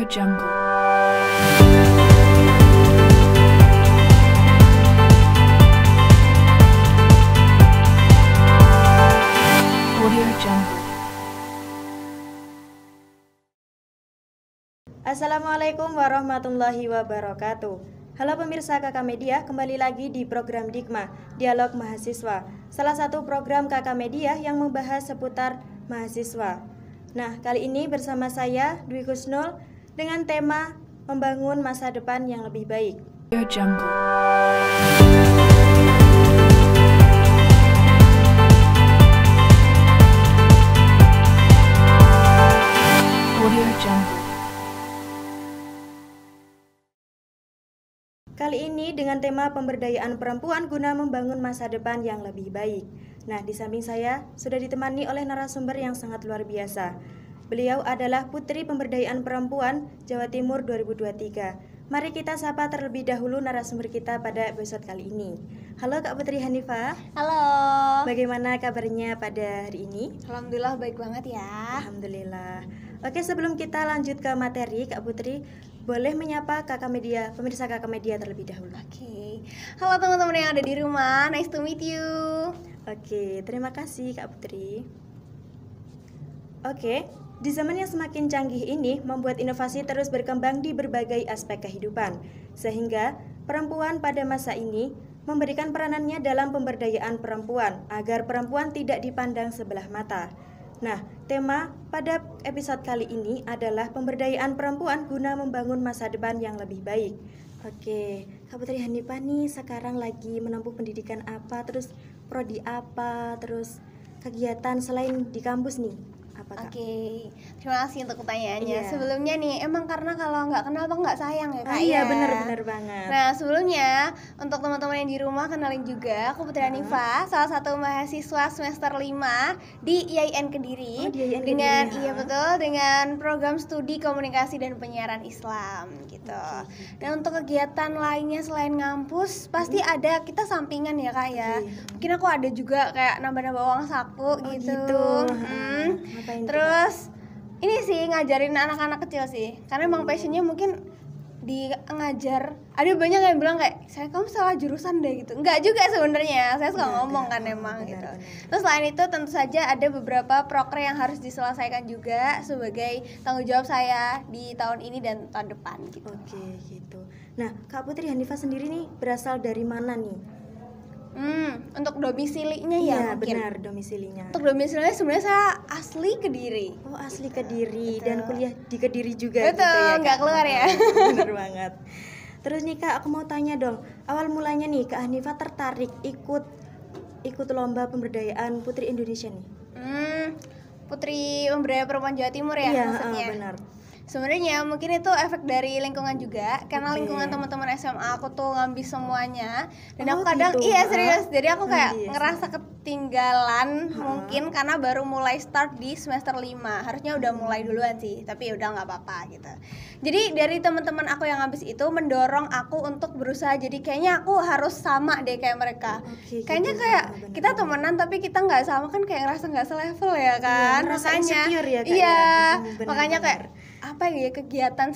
Jungle. Audio Jungle. Assalamualaikum warahmatullahi wabarakatuh. Halo pemirsa KK Media, kembali lagi di program Dikma, Dialog Mahasiswa, salah satu program KK Media yang membahas seputar mahasiswa. Nah, kali ini bersama saya, Dwi Kusnul, dengan tema membangun masa depan yang lebih baik. Audio Jungle. Audio Jungle. Kali ini dengan tema pemberdayaan perempuan guna membangun masa depan yang lebih baik. Nah, di samping saya sudah ditemani oleh narasumber yang sangat luar biasa. Beliau adalah Putri Pemberdayaan Perempuan Jawa Timur 2023. Mari kita sapa terlebih dahulu narasumber kita pada episode kali ini. Halo Kak Putri Hanifah. Halo. Bagaimana kabarnya pada hari ini? Alhamdulillah baik banget ya. Alhamdulillah. Oke, sebelum kita lanjut ke materi, Kak Putri boleh menyapa kakak media, pemirsa kakak media terlebih dahulu. Oke. Halo teman-teman yang ada di rumah, nice to meet you. Oke, terima kasih Kak Putri. Oke, di zaman yang semakin canggih ini membuat inovasi terus berkembang di berbagai aspek kehidupan, sehingga perempuan pada masa ini memberikan peranannya dalam pemberdayaan perempuan agar perempuan tidak dipandang sebelah mata. Nah, tema pada episode kali ini adalah pemberdayaan perempuan guna membangun masa depan yang lebih baik. Oke, Kak Putri Hanifah nih sekarang lagi menempuh pendidikan apa, terus prodi apa, terus kegiatan selain di kampus nih? Apa, Kak? Oke, terima kasih untuk pertanyaannya. Iya. Sebelumnya nih, emang karena kalau nggak kenal tuh nggak sayang ya Kak Iya, ya? benar banget. Nah, sebelumnya untuk teman-teman yang di rumah kenalin juga, aku Putri Hanifah, salah satu mahasiswa semester 5 di IAIN Kediri. Oh, di IAIN dengan Kediri, iya ha? betul, dengan program studi komunikasi dan penyiaran Islam gitu. Dan untuk kegiatan lainnya selain ngampus, pasti ada kita sampingan ya Kak ya. Oke. Mungkin aku ada juga kayak nambah-nambah uang saku Oh, gitu. gitu. Ngapain tuh, Terus ini sih ngajarin anak-anak kecil sih, karena emang passionnya mungkin di ngajar. Ada banyak yang bilang kayak, saya kamu salah jurusan deh gitu. Enggak juga sebenarnya, saya suka ngomong kan emang gitu. Terus selain itu tentu saja ada beberapa proker yang harus diselesaikan juga sebagai tanggung jawab saya di tahun ini dan tahun depan gitu. Oke, gitu. Nah, Kak Putri Hanifah sendiri nih berasal dari mana nih? Untuk domisilinya ya Iya, mungkin. benar domisilinya. Untuk domisilinya sebenarnya saya asli Kediri. Oh, asli Kediri. Betul. Dan kuliah di Kediri juga. Betul, gitu ya, nggak Kak? keluar ya. Bener banget. Terus nih Kak, aku mau tanya dong, awal mulanya nih Kak Hanifah tertarik ikut lomba pemberdayaan Putri Indonesia nih? Putri Pemberdayaan Perempuan Jawa Timur ya Iya, maksudnya. benar. Sebenarnya mungkin itu efek dari lingkungan juga, karena Oke. lingkungan teman-teman SMA aku tuh ngambil semuanya, dan Oh, aku kadang gitu. iya serius, jadi aku kayak Ngambil. ngerasa ketinggalan mungkin karena baru mulai start di semester 5. Harusnya udah mulai duluan sih, tapi udah nggak apa-apa gitu. Jadi dari teman-teman aku yang habis itu mendorong aku untuk berusaha, jadi kayaknya aku harus sama deh kayak mereka. Oke, Kayaknya gitu. kayak Benar. kita temenan tapi kita nggak sama kan, kayak ngerasa nggak selevel ya kan. ngerasa Makanya insecure ya, Kak, iya, ya. Benar, makanya kayak benar. apa ya kegiatan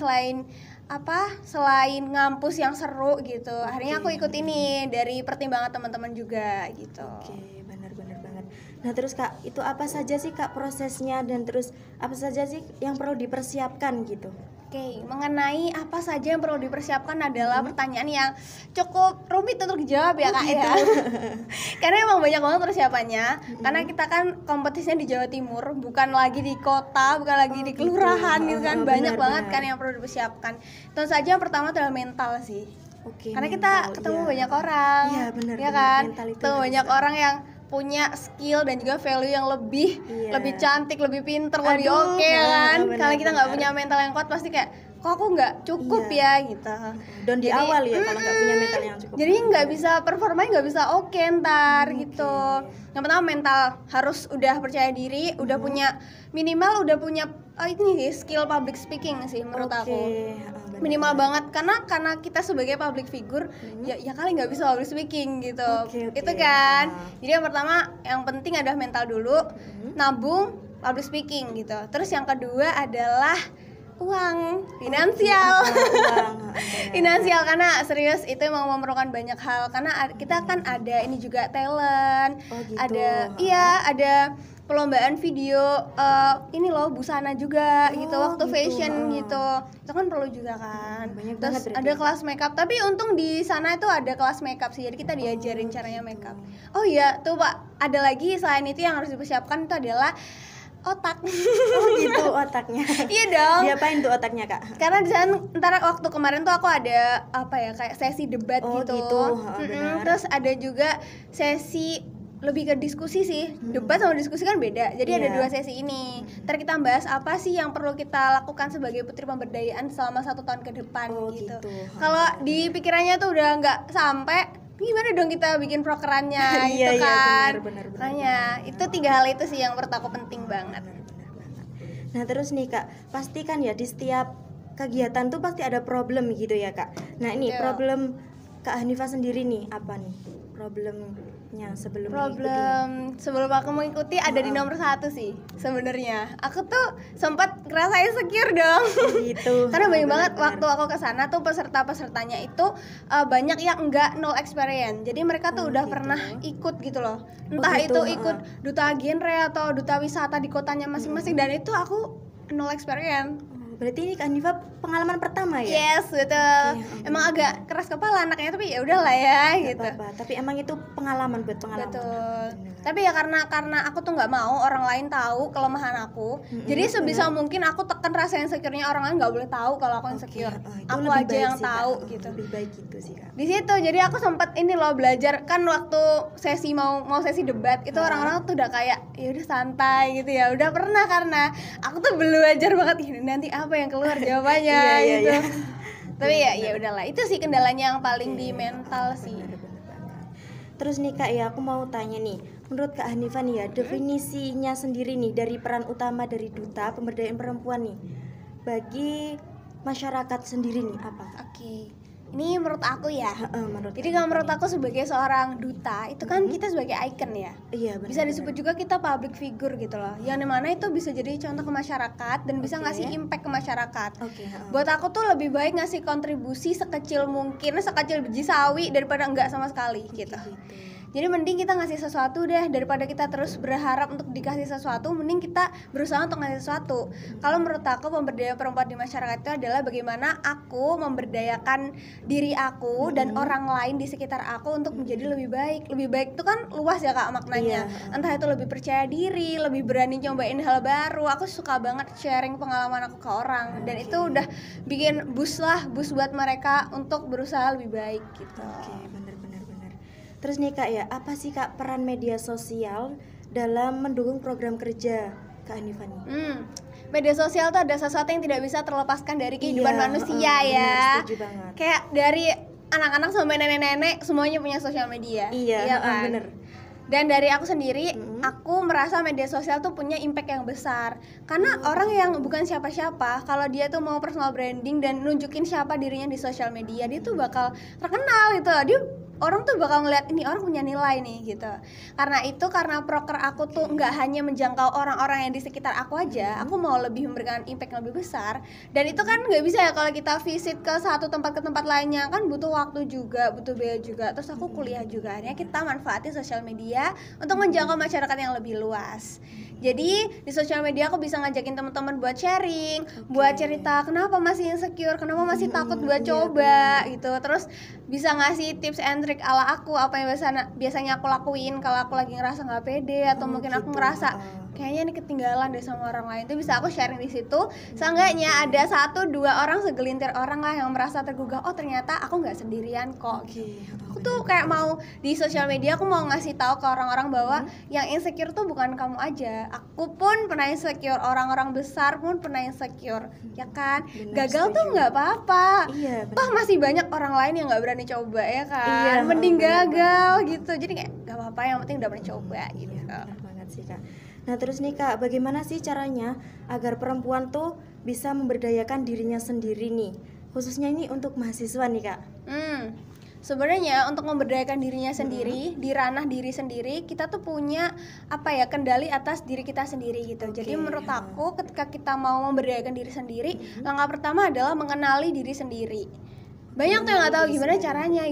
selain ngampus yang seru gitu. Akhirnya aku ikut ini dari pertimbangan teman-teman juga gitu. Oke, benar banget. Nah, terus Kak, itu apa saja sih Kak prosesnya, dan terus apa saja sih yang perlu dipersiapkan gitu? Oke, mengenai apa saja yang perlu dipersiapkan adalah pertanyaan yang cukup rumit untuk dijawab ya Kak ya. Karena emang banyak banget persiapannya. Karena kita kan kompetisinya di Jawa Timur, bukan lagi di kota, bukan lagi di kelurahan gitu kan. Banyak banget kan yang perlu dipersiapkan. Tentu saja yang pertama adalah mental sih. Oke. Karena kita mental, ketemu iya. banyak orang, Iya, benar, ya benar. kan? Mental itu Ketemu harus banyak ada. orang yang punya skill dan juga value yang lebih Iya. lebih cantik, lebih pinter, lebih Aduh, oke kan. benar, Kalau kita nggak benar. punya mental yang kuat pasti kayak kok aku nggak cukup Iya. ya gitu. Dan di Jadi, awal ya kalau nggak punya mental yang cukup. jadi nggak bisa performanya nggak bisa oke ntar gitu. Yang pertama mental harus udah percaya diri, udah punya minimal udah punya ini sih skill public speaking sih menurut aku. benar. Minimal banget karena kita sebagai public figure ya kali nggak bisa public speaking gitu. Oke. Itu kan. Jadi yang pertama yang penting adalah mental dulu, nabung public speaking gitu. Terus yang kedua adalah uang, finansial. Uang. Finansial, karena serius itu emang memerlukan banyak hal, karena kita kan ada ini juga talent, Oh, gitu. ada perlombaan video, ini loh busana juga gitu, waktu gitu. fashion gitu, itu kan perlu juga kan. Banyak Terus banget berarti ada ya. kelas makeup, tapi untung di sana itu ada kelas makeup sih, jadi kita diajarin caranya makeup. Oh iya tuh Pak, ada lagi selain itu yang harus dipersiapkan itu adalah otak. Oh gitu otaknya. Iya dong. Diapain tuh otaknya Kak? Karena di sana ntar waktu kemarin tuh aku ada apa ya, kayak sesi debat Oh, gitu. gitu. Benar. Terus ada juga sesi lebih ke diskusi sih. Debat sama diskusi kan beda. Jadi ada Iya. 2 sesi ini. Ntar kita bahas apa sih yang perlu kita lakukan sebagai putri pemberdayaan selama 1 tahun ke depan Oh, gitu. gitu. Kalau di pikirannya tuh udah nggak sampai, gimana dong kita bikin prokerannya Iya, gitu iya, kan. benar. Makanya itu 3 hal itu sih yang menurut aku penting banget. Benar banget. Nah terus nih Kak, pasti kan ya di setiap kegiatan tuh pasti ada problem gitu ya Kak. Nah ini Iya. problem Kak Hanifah sendiri nih apa nih problemnya sebelum mengikuti? Problem sebelum aku mengikuti ada di nomor 1 sih sebenarnya. Aku tuh sempat ngerasa insecure dong. Gitu. Karena banyak banget Benar-benar. waktu aku ke sana tuh peserta-pesertanya itu banyak yang enggak nol experience. Jadi mereka tuh Oh, udah gitu. pernah ikut gitu loh. Entah gitu, itu ikut duta genre atau duta wisata di kotanya masing-masing, dan itu aku nol experience. Oh, berarti ini Kak Hanifah pengalaman pertama ya? Yes, betul. Oke, Emang agak keras kepala anaknya, tapi ya udahlah ya Nggak gitu. apa-apa. Tapi emang itu pengalaman buat pengalaman. Betul. Benar. Tapi ya karena aku tuh nggak mau orang lain tahu kelemahan aku. Jadi sebisa mungkin aku tekan rasa insecure-nya orang lain, nggak boleh tahu kalau aku insecure. Itu Aku lebih aja baik yang sih, Kak. tahu gitu. Lebih baik gitu sih Kak. Di situ jadi aku sempat ini loh belajar kan waktu sesi mau sesi debat itu orang-orang tuh udah kayak ya udah santai gitu ya. Udah pernah, karena aku tuh belajar banget ini nanti apa yang keluar jawabannya Iya, gitu. iya. Tapi ya udahlah, itu sih kendalanya yang paling di mental sih. Benar banget. Terus nih Kak ya, aku mau tanya nih, menurut Kak Hanifah nih ya, definisinya sendiri nih dari peran utama dari duta pemberdayaan perempuan nih bagi masyarakat sendiri nih apa Kak? Oke. Ini menurut aku ya. Menurut Jadi kalau menurut aku sebagai seorang duta itu kan kita sebagai icon ya. iya benar. Bisa disebut juga kita public figure gitu loh. Yang dimana itu bisa jadi contoh ke masyarakat dan bisa Oke. ngasih impact ke masyarakat. Oke. Buat aku tuh lebih baik ngasih kontribusi sekecil mungkin, sekecil biji sawi daripada enggak sama sekali gitu. Jadi mending kita ngasih sesuatu deh, daripada kita terus berharap untuk dikasih sesuatu, mending kita berusaha untuk ngasih sesuatu. Kalau menurut aku pemberdayaan perempuan di masyarakat itu adalah bagaimana aku memberdayakan diri aku dan orang lain di sekitar aku untuk menjadi lebih baik. Lebih baik itu kan luas ya Kak maknanya. Iya. Entah itu lebih percaya diri, lebih berani nyobain hal baru. Aku suka banget sharing pengalaman aku ke orang, dan itu udah bikin boost buat mereka untuk berusaha lebih baik gitu. Oke, benar. Terus nih Kak ya, apa sih Kak peran media sosial dalam mendukung program kerja Kak Hanifah nih? Media sosial tuh ada sesuatu yang tidak bisa terlepaskan dari kehidupan Iya, manusia benar, ya. setuju banget. Kayak dari anak-anak sampai nenek-nenek semuanya punya sosial media. Iya, kan? bener. Dan dari aku sendiri, aku merasa media sosial tuh punya impact yang besar. Karena orang yang bukan siapa-siapa, kalau dia tuh mau personal branding dan nunjukin siapa dirinya di sosial media, dia tuh bakal terkenal gitu. Orang tuh bakal ngeliat ini orang punya nilai nih gitu. Karena proker aku tuh nggak hanya menjangkau orang-orang yang di sekitar aku aja, aku mau lebih memberikan impact yang lebih besar. Dan itu kan nggak bisa ya kalau kita visit ke satu tempat ke tempat lainnya, kan butuh waktu juga, butuh biaya juga. Terus aku kuliah juga, ya kita manfaatin sosial media untuk menjangkau masyarakat yang lebih luas. Jadi di sosial media aku bisa ngajakin teman-teman buat sharing, buat cerita kenapa masih insecure, kenapa masih takut buat coba gitu. Terus bisa ngasih tips and trick ala aku, apa yang biasanya aku lakuin kalau aku lagi ngerasa nggak pede atau mungkin aku ngerasa kayaknya ini ketinggalan deh sama orang lain. Itu bisa aku sharing di situ. Seenggaknya ada 1-2 orang, segelintir orang lah yang merasa tergugah, oh ternyata aku nggak sendirian kok. Aku tuh kayak mau di sosial media aku mau ngasih tahu ke orang-orang bahwa yang insecure tuh bukan kamu aja. Aku pun pernah insecure, orang-orang besar pun pernah insecure, ya kan? Benar, Gagal tuh setuju. nggak apa-apa. Iya, benar. Toh masih banyak orang lain yang nggak berani coba, ya kan? Iya, Mending benar gagal gitu. Jadi kayak nggak apa-apa, yang penting udah pernah coba gitu. Benar banget sih Kak. Nah terus nih Kak, bagaimana sih caranya agar perempuan tuh bisa memberdayakan dirinya sendiri nih, khususnya ini untuk mahasiswa nih Kak? sebenarnya untuk memberdayakan dirinya sendiri di ranah diri sendiri, kita tuh punya kendali atas diri kita sendiri gitu. Jadi menurut aku ketika kita mau memberdayakan diri sendiri, langkah pertama adalah mengenali diri sendiri. Banyak tuh yang nggak tahu gimana caranya.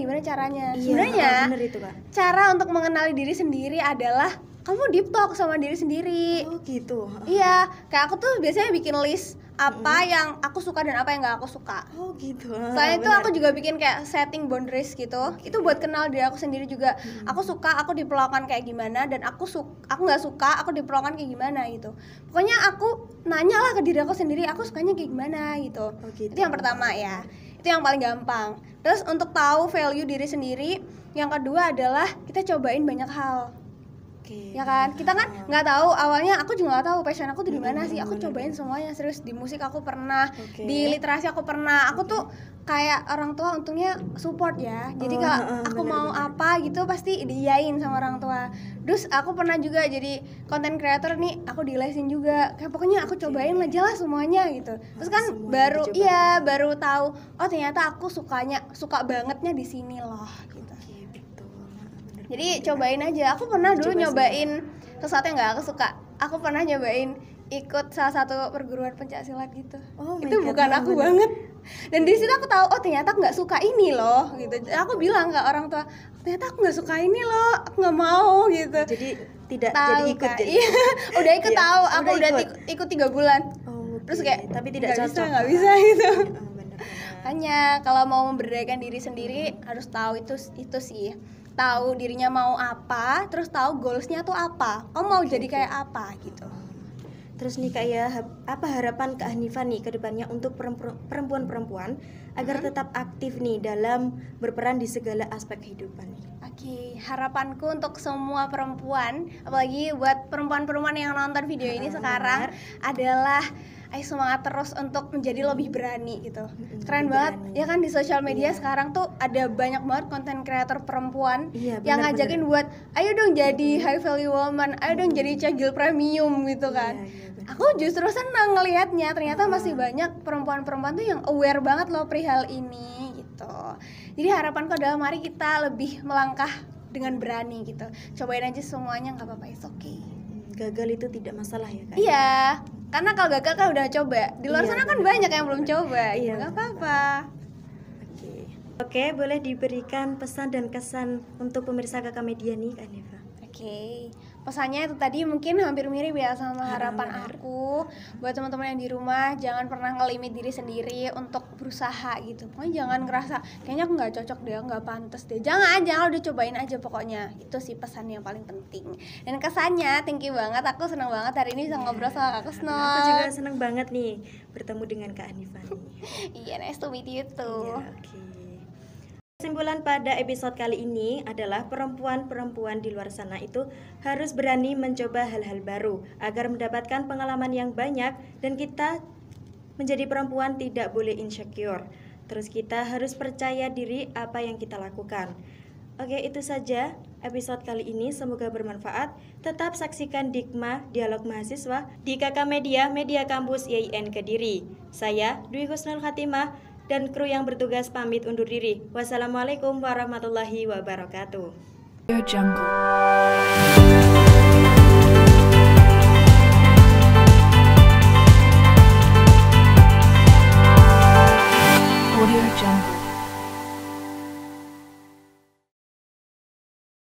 Iya, Sebenarnya bener itu, Kak. cara untuk mengenali diri sendiri adalah kamu deep talk sama diri sendiri. Oh gitu. Iya, kayak aku tuh biasanya bikin list apa yang aku suka dan apa yang nggak aku suka. Oh gitu. Selain itu Bener. aku juga bikin kayak setting boundaries gitu. Itu buat kenal diri aku sendiri juga. Aku suka aku diperlakukan kayak gimana dan aku nggak suka aku diperlakukan kayak gimana gitu. Pokoknya aku nanya lah ke diri aku sendiri, aku sukanya kayak gimana gitu. Oh, gitu. Itu yang pertama ya. Itu yang paling gampang. Terus untuk tahu value diri sendiri, yang kedua adalah kita cobain banyak hal. Oke. Ya kan, kita kan nggak tahu, awalnya aku juga nggak tahu passion aku tuh di mana sih. Aku cobain semuanya, serius. Di musik aku pernah, Oke. di literasi aku pernah. Aku tuh kayak orang tua untungnya support ya, jadi kalau aku mau apa gitu pasti diiyain sama orang tua. Terus aku pernah juga jadi content creator nih, aku dilesin juga, kayak pokoknya aku cobain aja lah semuanya gitu. Terus kan Semuanya baru tahu, oh ternyata aku suka bangetnya di sini loh gitu. Oke, betul. Bener. Jadi cobain aja. Aku pernah dulu Coba nyobain sesuatu yang nggak aku suka. Aku pernah nyobain ikut salah satu perguruan pencaksilat gitu. Oh my Itu God, bukan aku bener. banget. Dan di situ aku tahu, oh ternyata aku nggak suka ini loh gitu. Aku bilang ke orang tua, ternyata aku nggak suka ini loh, aku nggak mau gitu. Jadi tidak Tahu, jadi ikut Kak. jadi. Iya, udah ikut Iya, tahu. Aku udah ikut. ikut 3 bulan. Oh, Terus oke. kayak tapi tidak nggak cocok. nggak bisa gitu. Bener. Makanya kalau mau memberdayakan diri sendiri harus tahu itu sih. Tahu dirinya mau apa, terus tahu goalsnya tuh apa. Kamu mau jadi kayak apa gitu. Terus nih Kak ya, apa harapan Kak Hanifah nih ke depannya untuk perempuan-perempuan agar tetap aktif nih dalam berperan di segala aspek kehidupan nih? Oke, harapanku untuk semua perempuan, apalagi buat perempuan-perempuan yang nonton video ini sekarang adalah ayo semangat terus untuk menjadi lebih berani gitu. Keren lebih banget berani. ya kan, di sosial media Iya. sekarang tuh ada banyak banget konten kreator perempuan Iya, yang benar, ngajakin buat ayo dong jadi high value woman, ayo dong jadi cagil premium gitu kan. Iya, benar. Aku justru senang ngelihatnya, ternyata masih banyak perempuan-perempuan tuh yang aware banget loh perihal ini gitu. Jadi harapanku adalah mari kita lebih melangkah dengan berani gitu. Cobain aja semuanya, nggak apa-apa, it's okay. Gagal itu tidak masalah ya Kak? Iya, karena kalau gagal kan udah coba. Di luar Iya, sana kan benar. banyak yang belum coba. Iya. Nggak apa-apa. Oke, boleh diberikan pesan dan kesan untuk pemirsa Kakak Media nih Kak Hanifah? Oke, pesannya itu tadi mungkin hampir mirip ya sama harapan aku. Buat teman-teman yang di rumah, jangan pernah ngelimit diri sendiri untuk berusaha gitu. Pokoknya jangan ngerasa kayaknya aku nggak cocok deh, nggak pantas deh. Jangan udah cobain aja pokoknya. Itu sih pesan yang paling penting. Dan kesannya, thank you banget. Aku senang banget hari ini bisa ngobrol sama Kak Kusno. Aku juga senang banget nih bertemu dengan Kak Hanifah nih. Iya, nice to meet you too. Iya, oke. Kesimpulan pada episode kali ini adalah perempuan-perempuan di luar sana itu harus berani mencoba hal-hal baru agar mendapatkan pengalaman yang banyak, dan kita menjadi perempuan tidak boleh insecure. Terus kita harus percaya diri apa yang kita lakukan. Oke, itu saja episode kali ini, semoga bermanfaat. Tetap saksikan Dikma Dialog Mahasiswa di KK Media, Media Kampus IAIN Kediri. Saya Dwi Husnul Khatimah dan kru yang bertugas pamit undur diri. Wassalamualaikum warahmatullahi wabarakatuh. Audio Jungle.